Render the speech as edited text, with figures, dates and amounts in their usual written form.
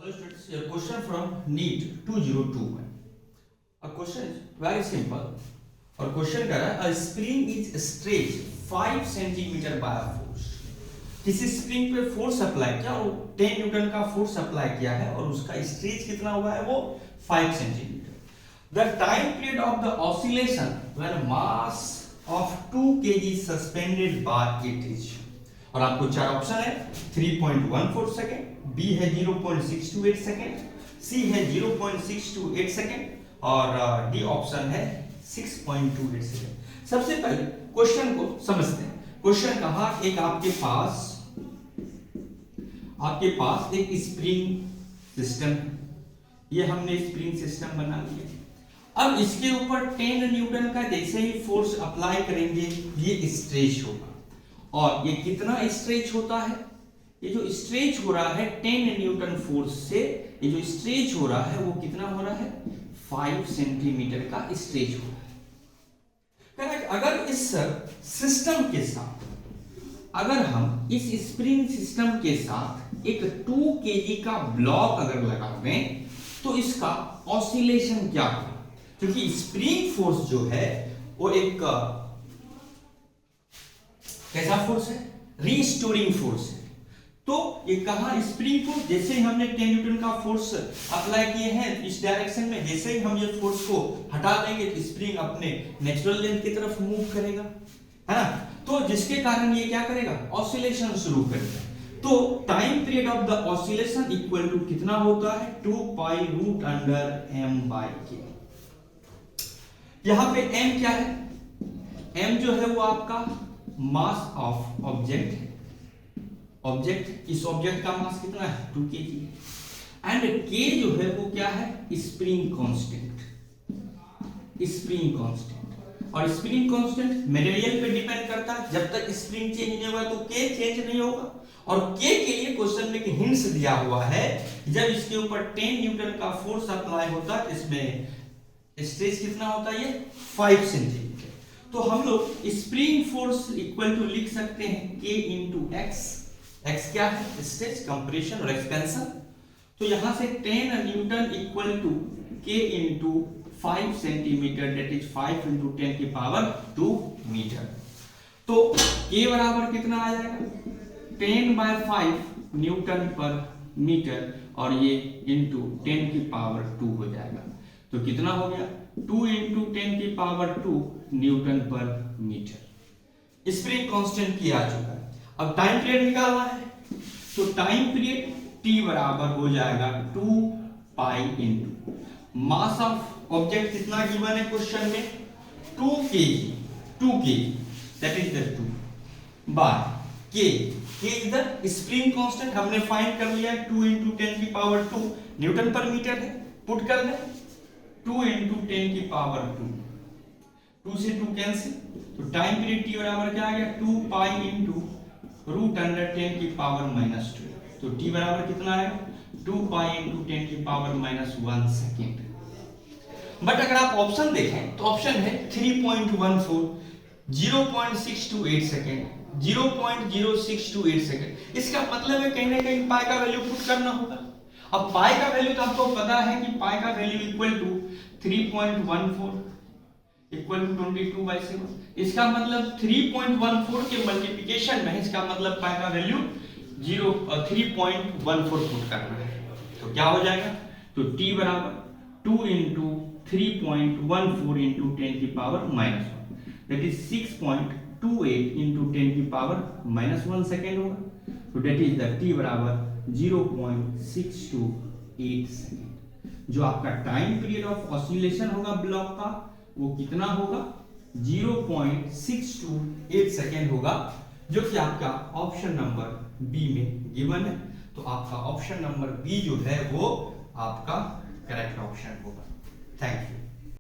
Hello students, a question from NEET 2021. A question is very simple. और question कर रहा है, a spring is stretched 5 cm by a force. किसी spring पे force apply किया और 10 न्यूटन का फोर्स अप्लाई किया है और उसका स्ट्रेच कितना हुआ है वो 5 centimetre. The time period of the oscillation when mass of 2 kg suspended by it is. और आपको चार ऑप्शन है 3.14 सेकेंड, बी है 0.628 सेकेंड, सी है 0.628 सेकेंड और डी ऑप्शन है 6.28 सेकेंड. सबसे पहले क्वेश्चन को समझते हैं. क्वेश्चन कहा एक आपके पास एक स्प्रिंग सिस्टम है. ये हमने स्प्रिंग सिस्टम बना लिया. अब इसके ऊपर 10 न्यूटन का जैसे ही फोर्स अप्लाई करेंगे ये स्ट्रेच होगा. और ये कितना स्ट्रेच होता है? ये जो स्ट्रेच हो रहा है 10 न्यूटन फोर्स से, ये जो स्ट्रेच हो रहा है वो कितना हो रहा है 5 सेंटीमीटर का स्ट्रेच हो रहा है. करेक्ट. अगर इस सिस्टम के साथ, अगर हम इस स्प्रिंग सिस्टम के साथ एक 2 केजी का ब्लॉक अगर लगावे तो इसका ऑसिलेशन क्या होगा? क्योंकि स्प्रिंग फोर्स जो है वो एक कैसा फोर्स है? रीस्टोरिंग फोर्स है. तो ये कहा स्प्रिंग फोर्स, जैसे ही हमने 10 न्यूटन का फोर्स अप्लाई किए हैं इस डायरेक्शन में, जैसे ही हम ये फोर्स को हटा देंगे तो स्प्रिंग अपने नेचुरल लेंथ की तरफ मूव करेगा, है ना. तो जिसके कारण ये क्या करेगा? ऑसिलेशन शुरू करेगा. तो time period of the oscillation equal to कितना होता है 2 pi root under m by k. यहां पे m क्या है? m जो है वो आपका मास ऑफ ऑब्जेक्ट है. ऑब्जेक्ट, इस ऑब्जेक्ट का मास कितना है 2 kg. एंड k जो है वो क्या है? Spring constant. स्प्रिंग कांस्टेंट और स्प्रिंग कांस्टेंट मटेरियल पे डिपेंड करता है. जब तक स्प्रिंग चेंज नहीं होगा तो k चेंज नहीं होगा. और k के लिए क्वेश्चन में एक हिंट्स दिया हुआ है. जब इसके ऊपर 10 न्यूटन का फोर्स अप्लाई होता है इसमें स्ट्रेच कितना होता है? ये 5 सेंटीमीटर. तो हम लोग स्प्रिंग फोर्स इक्वल टू लिख सकते हैं k इंटू एक्स. एक्स क्या है? स्ट्रेच, कंप्रेशन और एक्सपेंशन. तो यहां से 10 newton equal to k into 5 centimetre, that is 5 into 10 की पावर 2 मीटर. तो k बराबर कितना आ जाएगा 10/5 न्यूटन पर मीटर और ये इंटू 10 की पावर 2 हो जाएगा. तो कितना हो गया 2 इंटू 10 की power 2 newton per metre. Spring constant किया आ चुका है. अब टाइम पीरियड निकालना है. तो टाइम पीरियड t बराबर हो जाएगा 2 पाई इंटू मास ऑफ ऑब्जेक्ट कितना गिवन है क्वेश्चन में 2 kg, that is the 2 by k. k is the spring constant. हमने फाइंड कर लिया 2 इंटू 10 की पावर 2 न्यूटन पर मीटर है. पुट कर दे 2 इंटू 10 की पावर 2, 2 से 2 कैंसिल. तो टाइम पीरियड t बराबर क्या आ गया 2 पाई इंटू रूट अंडर 10 की पावर -2. तो t बराबर कितना है 2 पाई इंटू 10 की पावर -1 सेकेंड. बट अगर आप ऑप्शन देखें तो ऑप्शन है 3.14, 0.628 सेकेंड, 0.0628 सेकेंड. इसका मतलब है कहीं ना कहीं पाई का वैल्यू पुट करना होगा. अब पाई का वैल्यू तो आपको पता है कि पाई का value equal to 3.14 equal to 22/7. इसका मतलब 3.14 के मल्टीप्लिकेशन में इसका मतलब पाई का वैल्यू 3.14 पुट करना है. तो क्या हो जाएगा? तो t बराबर 2 इंटू 3.14 इंटू 10 की पावर -1, दैट इज 6.28 इंटू 10 की पावर -1 सेकेंड होगा. तो दैट इज द t बराबर 0.628 सेकेंड. जो आपका टाइम पीरियड ऑफ ऑसिलेशन होगा ब्लॉक का वो कितना होगा 0.628 सेकेंड होगा, जो कि आपका ऑप्शन नंबर बी में गिवन है. तो आपका ऑप्शन नंबर बी जो है वो आपका करेक्ट ऑप्शन होगा. Thank you.